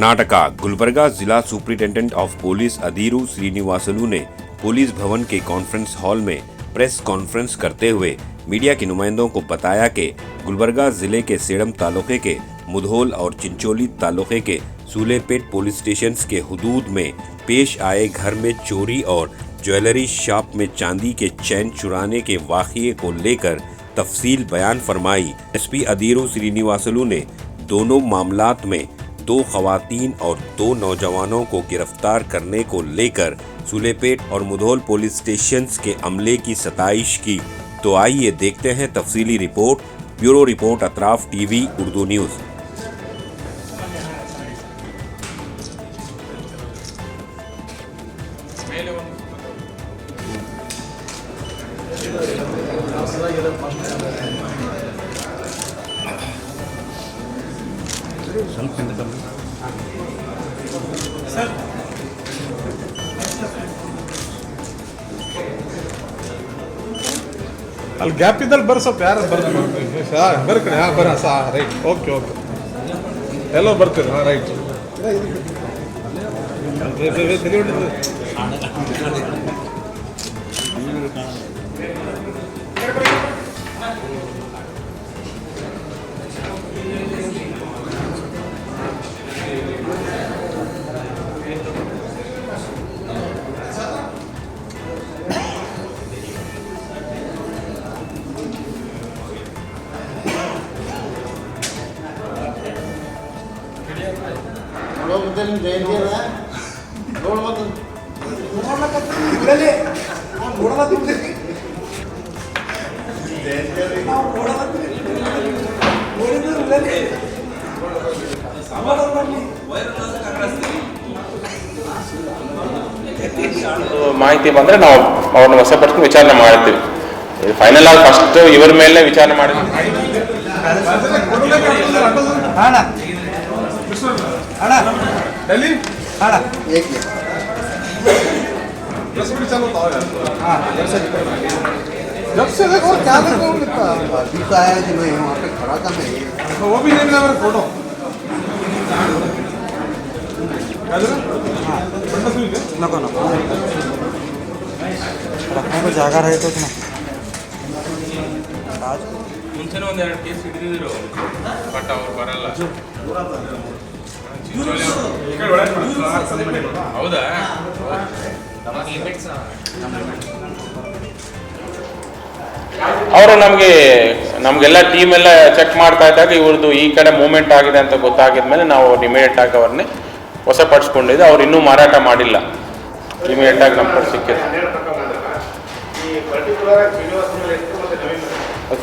कर्नाटक गुलबर्गा जिला superintendent of police अधीरू Srinivasulu ने police भवन के कॉन्फ्रेंस हॉल में प्रेस कॉन्फ्रेंस करते हुए मीडिया के नुमाइंदों को बताया कि गुलबर्गा जिले के सेडम तालुके के मुधोल और चिंचोली तालुके के सूलेपेट पुलिस स्टेशन के हुदूद में पेश आए घर में चोरी और ज्वेलरी शॉप में चांदी के चैन चुराने के वाक़ये को लेकर तफसील बयान फरमाई। एसपी अधीरू श्रीनिवासलू ने दोनों मामलात में 2 खवातीन और 2 नौजवानों को गिरफ्तार करने को लेकर सूलेपेट और मुधोल पुलिस स्टेशन के अमले की सताइश की। तो आइए देखते हैं तफसीली report. Bureau report Ataraf TV Urdu news. ಅಲ್ಲಿ ಗ್ಯಾಪ್ ಇದ್ದಲ್ಲಿ ಬರ್ರಿ, ಸ್ವಲ್ಪ ಯಾರು ಬರ್ರಿ ಕಡೆ. ಹಾಂ ಬರ್ರಿ, ರೈಟ್, ಓಕೆ ಓಕೆ, ಎಲ್ಲೋ ಬರ್ತೀರಿ. ಹಾಂ ರೈಟ್. ಮಾಹಿತಿ ಬಂದರೆ ನಾವು ಅವ್ರನ್ನ ವಶಪಡಿಸ್ಕೊಂಡು ವಿಚಾರಣೆ ಮಾಡ್ತೀವಿ. ಫೈನಲ್ ಆಗಿ ಫಸ್ಟ್ ಇವ್ರ ಮೇಲೆ ವಿಚಾರಣೆ ಮಾಡಿದ್ವಿ. जब से देखो क्या अभी तो आया कि मैं वहाँ पे खड़ा था, मैं वो भी नहीं मिला मेरा फोटो। नको नको रखने को जगह रहे तो ಮುಂಚೆನೇ ಒಂದೆರಡು ಕೇಸ್ ಹಿಡಿದಿದ್ರು, ಬಟ್ ಅವ್ರು ಬರಲ್ಲ. ಹೌದಾ? ಅವರು ನಮಗೆಲ್ಲ ಟೀಮ್ ಎಲ್ಲ ಚೆಕ್ ಮಾಡ್ತಾ ಇದ್ದಾಗ ಇವ್ರದ್ದು ಈ ಕಡೆ ಮೂವ್ಮೆಂಟ್ ಆಗಿದೆ ಅಂತ ಗೊತ್ತಾಗಿದ್ಮೇಲೆ ನಾವು ಇಮಿಡಿಯೇಟ್ ಆಗಿ ಅವ್ರನ್ನೇ ವಶಪಡಿಸ್ಕೊಂಡಿದ್ದು. ಅವ್ರು ಇನ್ನೂ ಮಾರಾಟ ಮಾಡಿಲ್ಲ, ಇಮಿಡಿಯೇಟ್ ಆಗಿ ನಮ್ಮ ಕಡೆ ಸಿಕ್ಕಿದೆ.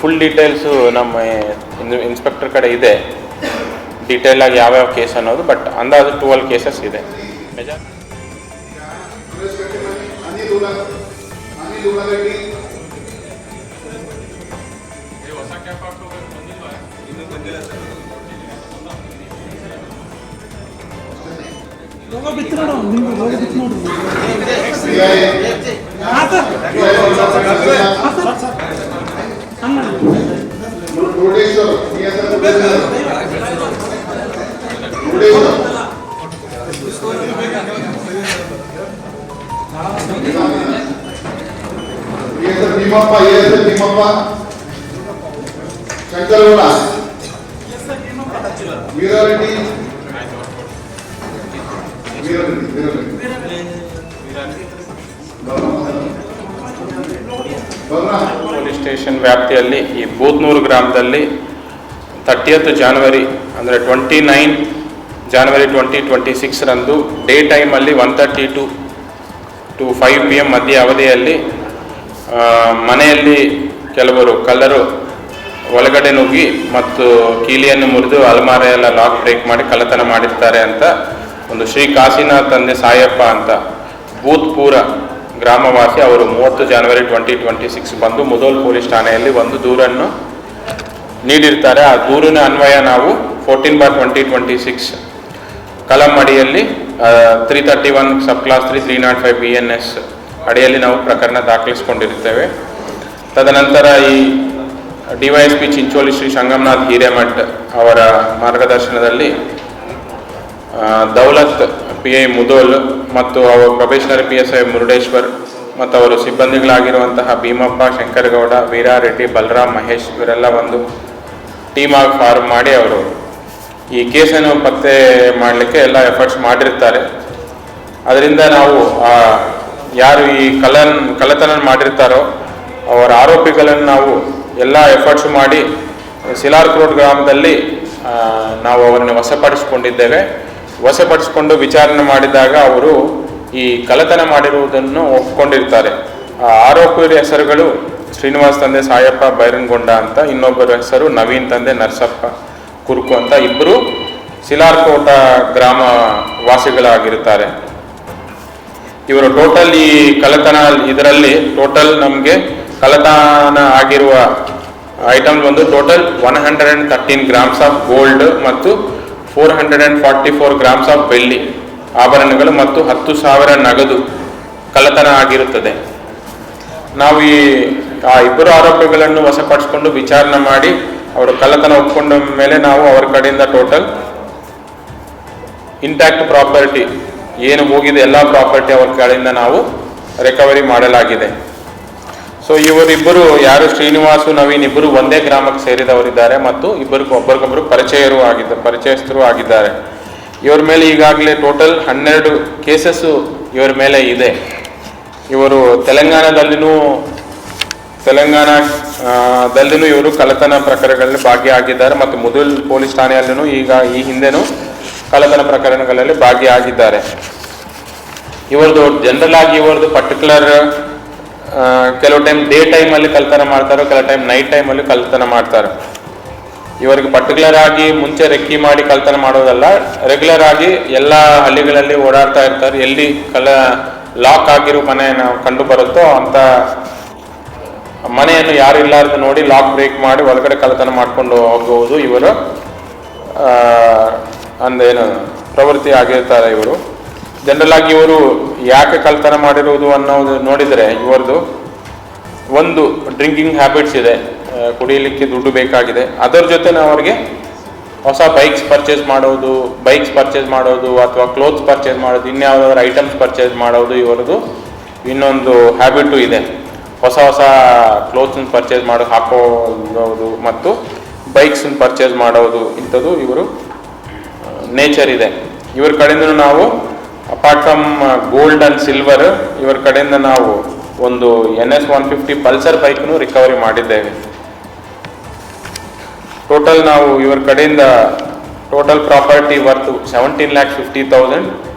ಫುಲ್ ಡೀಟೇಲ್ಸು ನಮ್ಮ ಇನ್ಸ್ಪೆಕ್ಟರ್ ಕಡೆ ಇದೆ, ಡೀಟೇಲ್ ಆಗಿ ಯಾವ್ಯಾವ ಕೇಸ್ ಅನ್ನೋದು. ಬಟ್ ಅಂದಾಜು 12 ಕೇಸಸ್ ಇದೆ. ಪೊಲೀಸ್ ಸ್ಟೇಷನ್ ವ್ಯಾಪ್ತಿಯಲ್ಲಿ ಈ ಬೂತ್ನೂರು ಗ್ರಾಮದಲ್ಲಿ 30th ಜನವರಿ ಅಂದರೆ 29 ಜನವರಿ 2026 ರಂದು ಡೇ ಟೈಮಲ್ಲಿ 1:30 to 5 PM ಮಧ್ಯ ಅವಧಿಯಲ್ಲಿ ಮನೆಯಲ್ಲಿ ಕೆಲವರು ಕಳ್ಳರು ಒಳಗಡೆ ನುಗ್ಗಿ ಮತ್ತು ಕೀಲಿಯನ್ನು ಮುರಿದು ಅಲ್ಮಾರೆಯೆಲ್ಲ ಲಾಕ್ ಬ್ರೇಕ್ ಮಾಡಿ ಕಳ್ಳತನ ಮಾಡಿರ್ತಾರೆ ಅಂತ ಒಂದು ಶ್ರೀ ಕಾಶಿನಾಥ್ ತಂದೆ ಸಾಯಪ್ಪ ಅಂತ ಭೂತ್ಪೂರ ಗ್ರಾಮವಾಸಿ ಅವರು 30 ಜನವರಿ 2026 ಬಂದು ಮುಧೋಲ್ ಪೊಲೀಸ್ ಠಾಣೆಯಲ್ಲಿ ಒಂದು ದೂರನ್ನು ನೀಡಿರ್ತಾರೆ. ಆ ದೂರಿನ ಅನ್ವಯ ನಾವು 14/2026 ಕಲಂ ಅಡಿಯಲ್ಲಿ 331 ಸಬ್ ಕ್ಲಾಸ್ 3 305 BNS ಅಡಿಯಲ್ಲಿ ನಾವು ಪ್ರಕರಣ ದಾಖಲಿಸಿಕೊಂಡಿರುತ್ತೇವೆ. ತದನಂತರ ಈ ಡಿವೈಎಸ್ಪಿ ಚಿಂಚೋಳಿ ಶ್ರೀ ಸಂಗಮನಾಥ್ ಹಿರೇಮಠ್ ಅವರ ಮಾರ್ಗದರ್ಶನದಲ್ಲಿ ದೌಲತ್ PI ಮುದೋಲ್ ಮತ್ತು ಅವರ ಪ್ರೊಬೇಷನರಿ PSI ಮುರುಡೇಶ್ವರ್ ಮತ್ತು ಅವರ ಸಿಬ್ಬಂದಿಗಳಾಗಿರುವಂತಹ ಭೀಮಪ್ಪ, ಶಂಕರಗೌಡ, ವೀರಾರೆಡ್ಡಿ, ಬಲರಾಮ್, ಮಹೇಶ್ ಇವರೆಲ್ಲ ಒಂದು ಟೀಮ್ ಆಗಿ ಫಾರ್ಮ್ ಮಾಡಿ ಅವರು ಈ ಕೇಸನ್ನು ಪತ್ತೆ ಮಾಡಲಿಕ್ಕೆ ಎಲ್ಲ ಎಫರ್ಟ್ಸ್ ಮಾಡಿರ್ತಾರೆ. ಅದರಿಂದ ನಾವು ಯಾರು ಈ ಕಳ್ಳತನ ಮಾಡಿರ್ತಾರೋ ಅವರ ಆರೋಪಿಗಳನ್ನು ನಾವು ಎಲ್ಲ ಎಫರ್ಟ್ಸ್ ಮಾಡಿ ಸಿಲಾರ್ಕೋಟ್ ಗ್ರಾಮದಲ್ಲಿ ನಾವು ಅವರನ್ನು ವಶಪಡಿಸಿಕೊಂಡಿದ್ದೇವೆ. ವಶಪಡಿಸಿಕೊಂಡು ವಿಚಾರಣೆ ಮಾಡಿದಾಗ ಅವರು ಈ ಕಳ್ಳತನ ಮಾಡಿರುವುದನ್ನು ಒಪ್ಪಿಕೊಂಡಿರ್ತಾರೆ. ಆರೋಪಿಯ ಹೆಸರುಗಳು ಶ್ರೀನಿವಾಸ್ ತಂದೆ ಸಾಯಪ್ಪ ಬೈರನ್ಗೊಂಡ ಅಂತ, ಇನ್ನೊಬ್ಬರ ಹೆಸರು ನವೀನ್ ತಂದೆ ನರಸಪ್ಪ ಕುರುಕು ಅಂತ, ಇಬ್ಬರು ಸಿಲಾರ್ಕೋಟ ಗ್ರಾಮ ವಾಸಿಗಳಾಗಿರುತ್ತಾರೆ. ಇವರು ಟೋಟಲ್ ಈ ಕಳ್ಳತನ ಇದರಲ್ಲಿ ಟೋಟಲ್ ನಮಗೆ ಕಳ್ಳತನ ಆಗಿರುವ ಐಟಮ್ಸ್ ಒಂದು ಟೋಟಲ್ 113 ಗ್ರಾಮ್ಸ್ ಆಫ್ ಗೋಲ್ಡ್ ಮತ್ತು 444 ಗ್ರಾಮ್ಸ್ ಆಫ್ ಬೆಳ್ಳಿ ಆಭರಣಗಳು ಮತ್ತು 10,000 ನಗದು ಕಳ್ಳತನ ಆಗಿರುತ್ತದೆ. ನಾವು ಆ ಇಬ್ಬರು ಆರೋಪಿಗಳನ್ನು ವಶಪಡಿಸಿಕೊಂಡು ವಿಚಾರಣೆ ಮಾಡಿ ಅವರು ಕಳ್ಳತನ ಒಪ್ಪಿಕೊಂಡ ಮೇಲೆ ನಾವು ಅವರ ಕಡೆಯಿಂದ ಟೋಟಲ್ ಇಂಟ್ಯಾಕ್ಟ್ ಪ್ರಾಪರ್ಟಿ ಏನು ಹೋಗಿದೆ ಎಲ್ಲ ಪ್ರಾಪರ್ಟಿ ಅವರ ಕಡೆಯಿಂದ ನಾವು ರಿಕವರಿ ಮಾಡಲಾಗಿದೆ. ಸೊ ಇವರಿಬ್ಬರು ಯಾರು ಶ್ರೀನಿವಾಸು ನವೀನ್ ಇಬ್ಬರು ಒಂದೇ ಗ್ರಾಮಕ್ಕೆ ಸೇರಿದವರಿದ್ದಾರೆ ಮತ್ತು ಒಬ್ಬರಿಗೊಬ್ಬರು ಪರಿಚಯಸ್ಥರು ಆಗಿದ್ದಾರೆ. ಇವರ ಮೇಲೆ ಈಗಾಗಲೇ ಟೋಟಲ್ 12 ಕೇಸಸ್ಸು ಇವರ ಮೇಲೆ ಇದೆ. ಇವರು ತೆಲಂಗಾಣದಲ್ಲಿನೂ ಇವರು ಕಳ್ಳತನ ಪ್ರಕರಣಗಳಲ್ಲಿ ಭಾಗಿಯಾಗಿದ್ದಾರೆ ಮತ್ತು ಮುದಲ್ ಪೊಲೀಸ್ ಠಾಣೆಯಲ್ಲೂ ಈ ಹಿಂದೆನೂ ಕಳ್ಳತನ ಪ್ರಕರಣಗಳಲ್ಲಿ ಭಾಗಿಯಾಗಿದ್ದಾರೆ. ಇವರದು ಜನರಲ್ ಆಗಿ ಇವರದು ಪರ್ಟಿಕ್ಯುಲರ್ ಕೆಲವು ಟೈಮ್ ಡೇ ಟೈಮಲ್ಲಿ ಕಳ್ಳತನ ಮಾಡ್ತಾರೆ, ಕೆಲವು ಟೈಮ್ ನೈಟ್ ಟೈಮಲ್ಲಿ ಕಳ್ಳತನ ಮಾಡ್ತಾರೆ. ಇವರಿಗೆ ಪರ್ಟಿಕ್ಯುಲರ್ ಆಗಿ ಮುಂಚೆ ರೆಕ್ಕಿ ಮಾಡಿ ಕಳ್ಳತನ ಮಾಡೋದಲ್ಲ, ರೆಗ್ಯುಲರ್ ಆಗಿ ಎಲ್ಲ ಹಳ್ಳಿಗಳಲ್ಲಿ ಓಡಾಡ್ತಾ ಇರ್ತಾರೆ. ಎಲ್ಲಿ ಲಾಕ್ ಆಗಿರೋ ಮನೆ ಕಂಡು ಬರುತ್ತೋ ಅಂತ ಮನೆಯನ್ನು ಯಾರು ಇಲ್ಲಾರ್ದು ನೋಡಿ ಲಾಕ್ ಬ್ರೇಕ್ ಮಾಡಿ ಒಳಗಡೆ ಕಳ್ಳತನ ಮಾಡ್ಕೊಂಡು ಹೋಗುವುದು ಇವರು ಅಂದೇನು ಪ್ರವೃತ್ತಿ ಆಗಿರ್ತಾರೆ. ಇವರು ಜನರಲ್ ಆಗಿ ಇವರು ಯಾಕೆ ಕಳ್ಳತನ ಮಾಡಿರುವುದು ಅನ್ನೋದು ನೋಡಿದರೆ ಇವರದು ಒಂದು ಡ್ರಿಂಕಿಂಗ್ ಹ್ಯಾಬಿಟ್ಸ್ ಇದೆ, ಕುಡಿಯಲಿಕ್ಕೆ ದುಡ್ಡು ಬೇಕಾಗಿದೆ. ಅದರ ಜೊತೆ ಅವರಿಗೆ ಹೊಸ ಬೈಕ್ಸ್ ಪರ್ಚೇಸ್ ಮಾಡೋದು ಅಥವಾ ಕ್ಲೋತ್ಸ್ ಪರ್ಚೇಸ್ ಮಾಡೋದು, ಇನ್ಯಾವುದಾದ್ರು ಐಟಮ್ಸ್ ಪರ್ಚೇಸ್ ಮಾಡೋದು ಇವರದು ಇನ್ನೊಂದು ಹ್ಯಾಬಿಟು ಇದೆ. ಹೊಸ ಕ್ಲೋತ್ಸನ್ನು ಪರ್ಚೇಸ್ ಹಾಕೋದು ಮತ್ತು ಬೈಕ್ಸನ್ನು ಪರ್ಚೇಸ್ ಮಾಡೋದು ಇಂಥದ್ದು ಇವರು ನೇಚರ್ ಇದೆ. ಇವ್ರ ಕಡೆಯಿಂದ ನಾವು apart from gold and silver ಇವರ ಕಡೆಯಿಂದ ನಾವು ಒಂದು NS 150 ಪಲ್ಸರ್ ಬೈಕ್ನು ರಿಕವರಿ ಮಾಡಿದ್ದೇವೆ. ಟೋಟಲ್ ನಾವು ಇವರ ಕಡೆಯಿಂದ total property worth 17,50,000,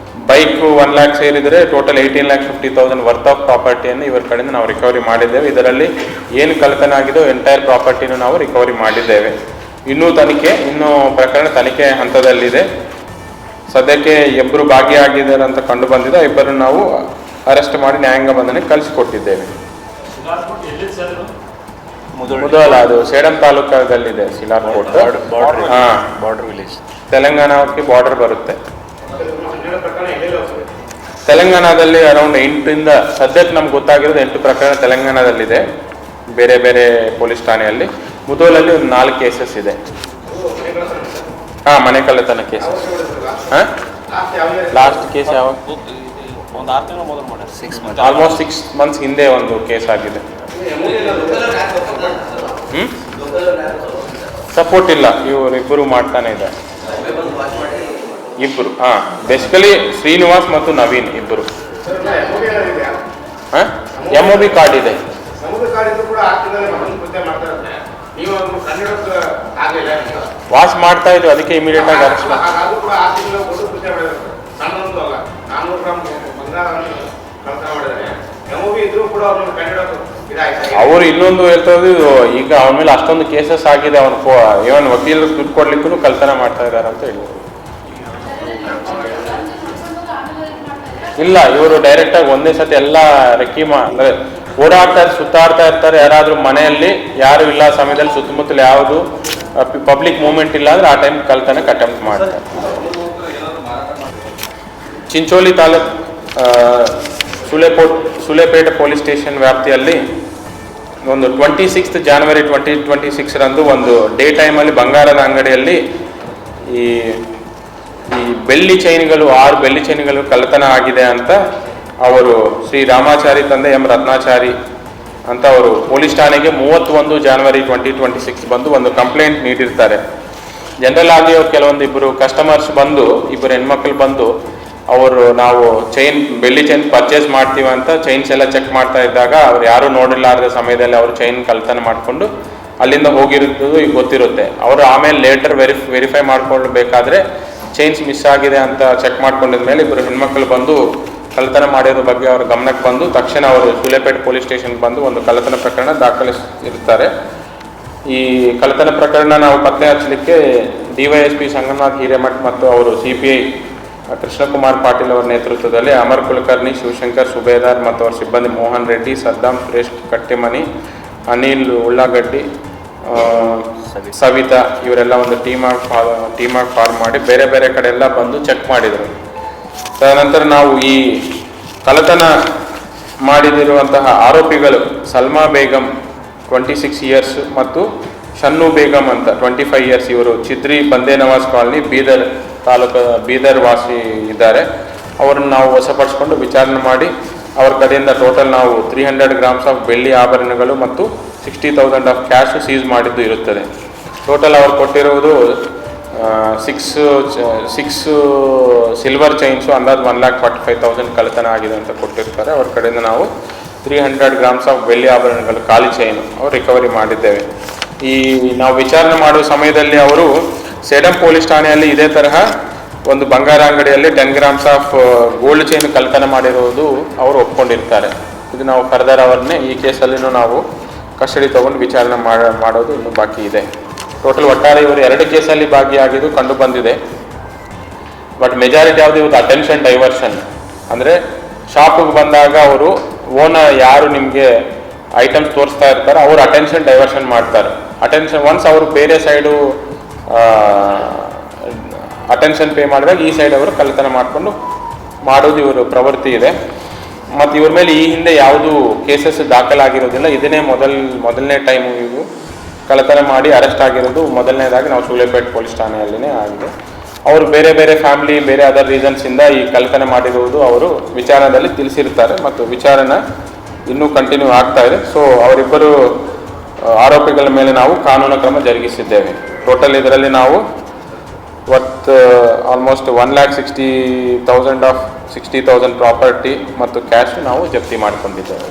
bike 1 lakh ಸೇರಿದರೆ ಟೋಟಲ್ 18,50,000 ವರ್ತ್ ಆಫ್ ಪ್ರಾಪರ್ಟಿಯನ್ನು ಇವರ ಕಡೆಯಿಂದ ನಾವು ರಿಕವರಿ ಮಾಡಿದ್ದೇವೆ. ಇದರಲ್ಲಿ ಏನು ಕಳ್ಳತನ ಆಗಿದೋ ಎಂಟೈರ್ ಪ್ರಾಪರ್ಟಿನೂ ನಾವು ರಿಕವರಿ ಮಾಡಿದ್ದೇವೆ. ಇನ್ನೂ ಪ್ರಕರಣ ತನಿಖೆ ಹಂತದಲ್ಲಿದೆ. ಸದ್ಯಕ್ಕೆ ಇಬ್ಬರು ಭಾಗಿಯಾಗಿದ್ದಾರೆ ಅಂತ ಕಂಡು ಬಂದಿದೆ. ಇಬ್ಬರು ನಾವು ಅರೆಸ್ಟ್ ಮಾಡಿ ನ್ಯಾಯಾಂಗ ಬಂಧನಕ್ಕೆ ಕಳಿಸಿಕೊಟ್ಟಿದ್ದೇವೆ. ಮುದೋಲ ಅದು ಸೇಡಂ ತಾಲೂಕದಲ್ಲಿದೆ. ಸಿಲಾರ್ಕೋಟ್ ಬಾರ್ಡರ್ ವಿಲೇಜ್, ತೆಲಂಗಾಣಕ್ಕೆ ಬಾರ್ಡರ್ ಬರುತ್ತೆ. ತೆಲಂಗಾಣದಲ್ಲಿ ಅರೌಂಡ್ 8 ಸದ್ಯಕ್ಕೆ ನಮ್ಗೆ ಗೊತ್ತಾಗಿರೋದು 8 ಪ್ರಕರಣ ತೆಲಂಗಾಣದಲ್ಲಿದೆ, ಬೇರೆ ಬೇರೆ ಪೊಲೀಸ್ ಠಾಣೆಯಲ್ಲಿ. ಮುದೋಲಲ್ಲಿ ಒಂದು 4 ಕೇಸಸ್ ಇದೆ. ಮನೆ ಕಳ್ಳತನ ಕೇಸಸ್. ಲಾಸ್ಟ್ ಕೇಸ್ ಯಾವಾಗ? ಆಲ್ಮೋಸ್ಟ್ 6 months ಹಿಂದೆ ಒಂದು ಕೇಸ್ ಆಗಿದೆ. ಸಪೋರ್ಟ್ ಇಲ್ಲ, ಇವರಿಬ್ಬರು ಮಾಡ್ತಾನೆ ಇದೆ. ಇಬ್ಬರು ಬೇಸಿಕಲಿ ಶ್ರೀನಿವಾಸ್ ಮತ್ತು ನವೀನ್ ಇಬ್ಬರು. MOB ಕಾರ್ಡ್ ಇದೆ. ವಾಚ್ ಮಾಡ್ತಾ ಇದ್ವಿ, ಅದಕ್ಕೆ ಇಮಿಡಿಯೇಟ್ ಆಗಿ ಅರೆಸ್ಟ್ ಮಾಡಿ. ಅವರು ಇನ್ನೊಂದು ಹೇಳ್ತಾರೆ, ಈಗ ಅವನ ಮೇಲೆ ಅಷ್ಟೊಂದು ಕೇಸಸ್ ಆಗಿದೆ, ಇವನ್ ವಕೀಲರು ದುಡ್ಡು ಕೊಡ್ಲಿಕ್ಕೂ ಕಳ್ತನ ಮಾಡ್ತಾ ಇದ್ದಾರೆ ಅಂತ ಹೇಳಿ. ಇಲ್ಲ, ಇವರು ಡೈರೆಕ್ಟ್ ಆಗಿ ಒಂದೇ ಸತಿ ಎಲ್ಲ ಅಂದ್ರೆ ಸುತ್ತಾಡ್ತಾ ಇರ್ತಾರೆ. ಯಾರಾದ್ರೂ ಮನೆಯಲ್ಲಿ ಯಾರು ಇಲ್ಲ ಸಮಯದಲ್ಲಿ ಸುತ್ತಮುತ್ತಲು ಯಾವುದು ಪಬ್ಲಿಕ್ ಮೂವ್ಮೆಂಟ್ ಇಲ್ಲ ಅಂದ್ರೆ ಆ ಟೈಮ್ ಕಳ್ತನಕ್ಕೆ ಅಟೆಂಪ್ಟ್ ಮಾಡ್ತಾರೆ. ಚಿಂಚೋಳಿ ತಾಲೂಕ್ ಸುಲೇಪೇಟೆ ಪೊಲೀಸ್ ಸ್ಟೇಷನ್ ವ್ಯಾಪ್ತಿಯಲ್ಲಿ ಒಂದು 26th January 2026 ರಂದು ಒಂದು ಡೇ ಟೈಮಲ್ಲಿ ಬಂಗಾರದ ಅಂಗಡಿಯಲ್ಲಿ ಈ ಈ ಬೆಳ್ಳಿ ಚೈನ್ಗಳು 6 ಬೆಳ್ಳಿ ಚೈನ್ಗಳು ಕಳ್ಳತನ ಆಗಿದೆ ಅಂತ ಅವರು ಶ್ರೀ ರಾಮಾಚಾರಿ ತಂದೆ ಎಂ ರತ್ನಾಚಾರಿ ಅಂತ ಅವರು ಪೊಲೀಸ್ ಠಾಣೆಗೆ 31 ಜನವರಿ 2026 ಬಂದು ಒಂದು ಕಂಪ್ಲೇಂಟ್ ನೀಡಿರ್ತಾರೆ. ಜನರಲ್ ಆಗಿ ಅವ್ರು ಕೆಲವೊಂದು ಇಬ್ಬರು ಕಸ್ಟಮರ್ಸ್ ಬಂದು, ಇಬ್ಬರು ಹೆಣ್ಮಕ್ಳು ಬಂದು ಅವರು ನಾವು ಬೆಳ್ಳಿ ಚೈನ್ ಪರ್ಚೇಸ್ ಮಾಡ್ತೀವಿ ಅಂತ ಚೈನ್ಸ್ ಎಲ್ಲ ಚೆಕ್ ಮಾಡ್ತಾ ಇದ್ದಾಗ ಅವ್ರು ಯಾರು ನೋಡಿಲ್ಲಾರದ ಸಮಯದಲ್ಲಿ ಅವರು ಚೈನ್ ಕಳ್ತನ ಮಾಡಿಕೊಂಡು ಅಲ್ಲಿಂದ ಹೋಗಿರೋದು ಈಗ ಗೊತ್ತಿರುತ್ತೆ. ಅವರು ಆಮೇಲೆ ಲೇಟರ್ ವೆರಿಫೈ ಮಾಡ್ಕೊಳ್ಬೇಕಾದ್ರೆ ಚೈನ್ಸ್ ಮಿಸ್ ಆಗಿದೆ ಅಂತ ಚೆಕ್ ಮಾಡ್ಕೊಂಡಿದ್ಮೇಲೆ ಇಬ್ಬರು ಹೆಣ್ಮಕ್ಳು ಬಂದು ಕಳ್ಳತನ ಮಾಡಿರೋ ಬಗ್ಗೆ ಅವ್ರ ಗಮನಕ್ಕೆ ಬಂದು ತಕ್ಷಣ ಅವರು ಸುಲೇಪೇಟೆ ಪೊಲೀಸ್ ಸ್ಟೇಷನ್ಗೆ ಬಂದು ಒಂದು ಕಳ್ಳತನ ಪ್ರಕರಣ ದಾಖಲಿಸಿರ್ತಾರೆ. ಈ ಕಳ್ಳತನ ಪ್ರಕರಣ ನಾವು ಪತ್ತೆ ಹಚ್ಚಲಿಕ್ಕೆ DYSP ಸಂಗಮನಾಥ್ ಹಿರೇಮಠ್ ಮತ್ತು ಅವರು CPI ಕೃಷ್ಣಕುಮಾರ್ ಪಾಟೀಲ್ ಅವರ ನೇತೃತ್ವದಲ್ಲಿ ಅಮರ್ ಕುಲಕರ್ಣಿ, ಶಿವಶಂಕರ್ ಸುಬೇದಾರ್ ಮತ್ತು ಅವರ ಸಿಬ್ಬಂದಿ ಮೋಹನ್ ರೆಡ್ಡಿ, ಸದ್ದಾಂ ಸುರೇಶ್ ಕಟ್ಟಿಮನಿ, ಅನಿಲ್ ಉಳ್ಳಾಗಡ್ಡಿ, ಸವಿತಾ ಇವರೆಲ್ಲ ಒಂದು ಟೀಮಾಗಿ ಫಾರ್ಮ್ ಮಾಡಿ ಬೇರೆ ಬೇರೆ ಕಡೆ ಎಲ್ಲ ಬಂದು ಚೆಕ್ ಮಾಡಿದರು. ತದನಂತರ ನಾವು ಈ ಕಳ್ಳತನ ಮಾಡಿದಿರುವಂತಹ ಆರೋಪಿಗಳು ಸಲ್ಮಾ ಬೇಗಂ 26 ಇಯರ್ಸ್ ಮತ್ತು ಶನ್ನು ಬೇಗಂ ಅಂತ 25 ಇಯರ್ಸ್, ಇವರು ಚಿದ್ರಿ ಬಂದೇ ನವಾಜ್ ಕಾಲನಿ ಬೀದರ್ ವಾಸಿ ಇದ್ದಾರೆ. ಅವರನ್ನು ನಾವು ವಶಪಡಿಸಿಕೊಂಡು ವಿಚಾರಣೆ ಮಾಡಿ ಅವ್ರ ಕಡೆಯಿಂದ ಟೋಟಲ್ ನಾವು 300 ಗ್ರಾಮ್ಸ್ ಆಫ್ ಬೆಳ್ಳಿ ಆಭರಣಗಳು ಮತ್ತು 60,000 ಆಫ್ ಕ್ಯಾಶ್ ಸೀಸ್ ಮಾಡಿದ್ದು ಇರುತ್ತದೆ. ಟೋಟಲ್ ಅವ್ರು ಕೊಟ್ಟಿರುವುದು 6 ಸಿಲ್ವರ್ ಚೈನ್ಸು ಅಂದಾಜು 1,45,000 ಕಳ್ಳತನ ಆಗಿದೆ ಅಂತ ಕೊಟ್ಟಿರ್ತಾರೆ. ಅವ್ರ ಕಡೆಯಿಂದ ನಾವು 300 ಗ್ರಾಮ್ಸ್ ಆಫ್ ಬೆಳ್ಳಿ ಆಭರಣಗಳು ಖಾಲಿ ಚೈನು ಅವ್ರು ರಿಕವರಿ ಮಾಡಿದ್ದೇವೆ. ಈ ನಾವು ವಿಚಾರಣೆ ಮಾಡುವ ಸಮಯದಲ್ಲಿ ಅವರು ಸೇಡಂ ಪೊಲೀಸ್ ಠಾಣೆಯಲ್ಲಿ ಇದೇ ತರಹ ಒಂದು ಬಂಗಾರ ಅಂಗಡಿಯಲ್ಲಿ 10 ಗ್ರಾಮ್ಸ್ ಆಫ್ ಗೋಲ್ಡ್ ಚೈನ್ ಕಳ್ಳತನ ಮಾಡಿರುವುದು ಅವರು ಒಪ್ಕೊಂಡಿರ್ತಾರೆ. ಇದು ನಾವು ಫರ್ದರ್ ಅವ್ರನ್ನೇ ಈ ಕೇಸಲ್ಲಿನೂ ನಾವು ಕಸ್ಟಡಿ ತೊಗೊಂಡು ವಿಚಾರಣೆ ಮಾಡೋದು ಇನ್ನೂ ಬಾಕಿ ಇದೆ. ಟೋಟಲ್ ಒಟ್ಟಾರೆ ಇವರು 2 ಕೇಸಲ್ಲಿ ಭಾಗಿಯಾಗಿದ್ದು ಕಂಡು ಬಂದಿದೆ. ಬಟ್ ಮೆಜಾರಿಟಿ ಯಾವುದು ಇವ್ರದ್ದು ಅಟೆನ್ಷನ್ ಡೈವರ್ಷನ್, ಅಂದರೆ ಶಾಪಿಗೆ ಬಂದಾಗ ಅವರು ಓನರ್ ಯಾರು ನಿಮಗೆ ಐಟಮ್ಸ್ ತೋರಿಸ್ತಾ ಇರ್ತಾರೆ ಅವರು ಅಟೆನ್ಷನ್ ಡೈವರ್ಷನ್ ಮಾಡ್ತಾರೆ. ಒನ್ಸ್ ಅವರು ಬೇರೆ ಸೈಡು ಅಟೆನ್ಷನ್ ಪೇ ಮಾಡಿದಾಗ ಈ ಸೈಡ್ ಅವರು ಕಳ್ಳತನ ಮಾಡಿಕೊಂಡು ಮಾಡೋದು ಇವರು ಪ್ರವೃತ್ತಿ ಇದೆ. ಮತ್ತು ಇವ್ರ ಮೇಲೆ ಈ ಹಿಂದೆ ಯಾವುದು ಕೇಸಸ್ ದಾಖಲಾಗಿರೋದಿಲ್ಲ. ಇದನ್ನೇ ಮೊದಲನೇ ಟೈಮು ಇವು ಕಳ್ಳತನ ಮಾಡಿ ಅರೆಸ್ಟ್ ಆಗಿರೋದು. ಮೊದಲನೇದಾಗಿ ನಾವು ಸುಲೇಪೇಟೆ ಪೊಲೀಸ್ ಠಾಣೆಯಲ್ಲಿನೇ ಆಗಿದೆ. ಅವರು ಬೇರೆ ಬೇರೆ ಫ್ಯಾಮಿಲಿ ಬೇರೆ ಅದರ್ ರೀಸನ್ಸಿಂದ ಈ ಕಳ್ಳತನ ಮಾಡಿರುವುದು ಅವರು ವಿಚಾರಣೆಯಲ್ಲಿ ತಿಳಿಸಿರ್ತಾರೆ ಮತ್ತು ವಿಚಾರಣೆ ಇನ್ನೂ ಕಂಟಿನ್ಯೂ ಆಗ್ತಾ ಇದೆ. ಸೊ ಅವರಿಬ್ಬರು ಆರೋಪಿಗಳ ಮೇಲೆ ನಾವು ಕಾನೂನು ಕ್ರಮ ಜರುಗಿಸಿದ್ದೇವೆ. ಟೋಟಲ್ ಇದರಲ್ಲಿ ನಾವು ಆಲ್ಮೋಸ್ಟ್ 1,60,000 ಆಫ್ 60,000 ಪ್ರಾಪರ್ಟಿ ಮತ್ತು ಕ್ಯಾಶ್ ನಾವು ಜಪ್ತಿ ಮಾಡಿಕೊಂಡಿದ್ದೇವೆ.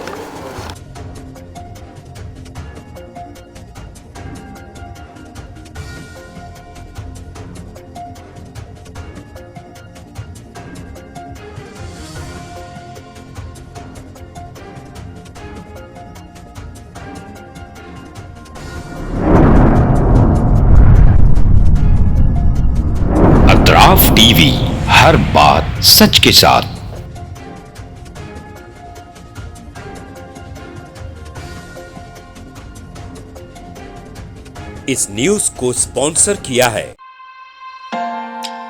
अतराफ टीवी, हर बात सच के साथ। इस न्यूज को स्पॉन्सर किया है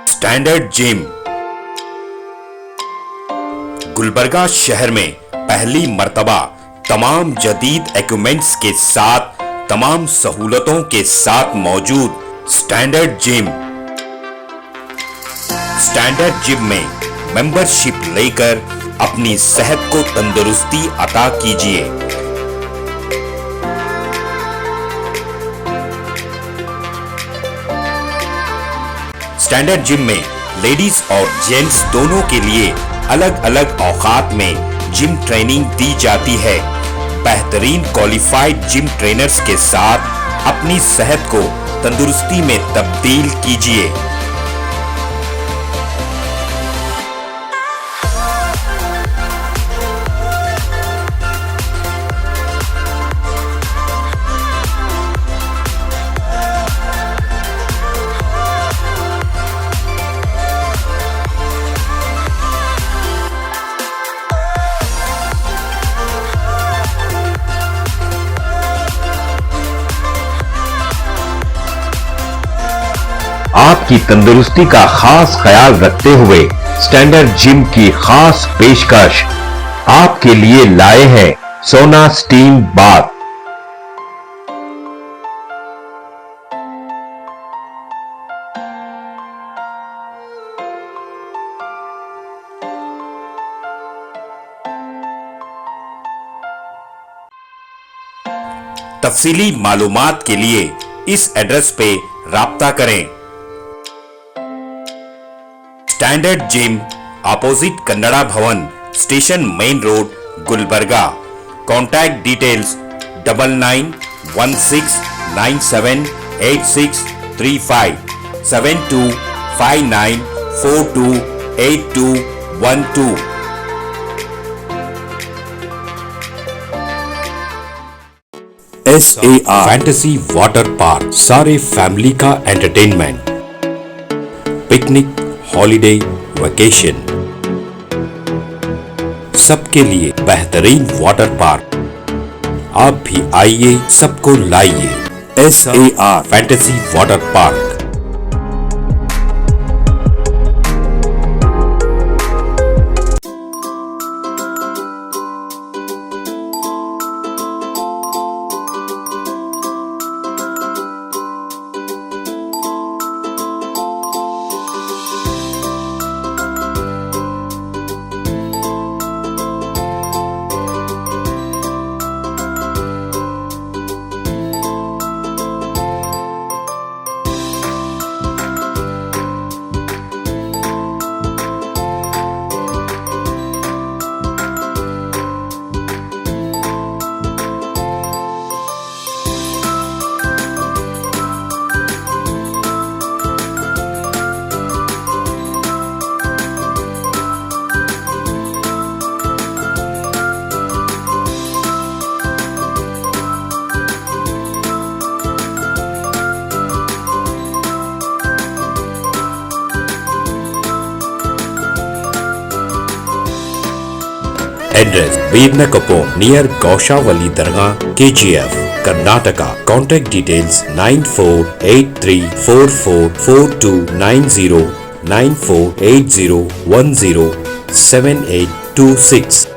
स्टैंडर्ड जिम। गुलबर्गा शहर में पहली मर्तबा तमाम जदीद इक्विपमेंट्स के साथ तमाम सहूलतों के साथ मौजूद स्टैंडर्ड जिम। स्टैंडर्ड जिम में मेंबरशिप लेकर अपनी सेहत को तंदुरुस्ती अता कीजिए। स्टैंडर्ड जिम में लेडीज और जेंट्स दोनों के लिए अलग अलग औकात में जिम ट्रेनिंग दी जाती है। बेहतरीन क्वालिफाइड जिम ट्रेनर्स के साथ अपनी सेहत को तंदुरुस्ती में तब्दील कीजिए। आपकी तंदुरुस्ती का खास ख्याल रखते हुए स्टैंडर्ड जिम की खास पेशकश आपके लिए लाए हैं सोना स्टीम बाथ। तफसीली मालूमात के लिए इस एड्रेस पे राब्ता करें। स्टैंडर्ड जिम अपोजिट कन्नड़ा भवन, station main road, Gulbarga. Contact details 9916978635 7259428212। SAR fantasy water park, सारे फैमिली का एंटरटेनमेंट, पिकनिक, हॉलिडे, वेकेशन, सबके लिए बेहतरीन वाटर पार्क। आप भी आइए, सबको लाइए। SAR fantasy water park. Address Birnakapur near Gaushavali Dargah, KGF, Karnataka. Contact details 9483444290 9480107826.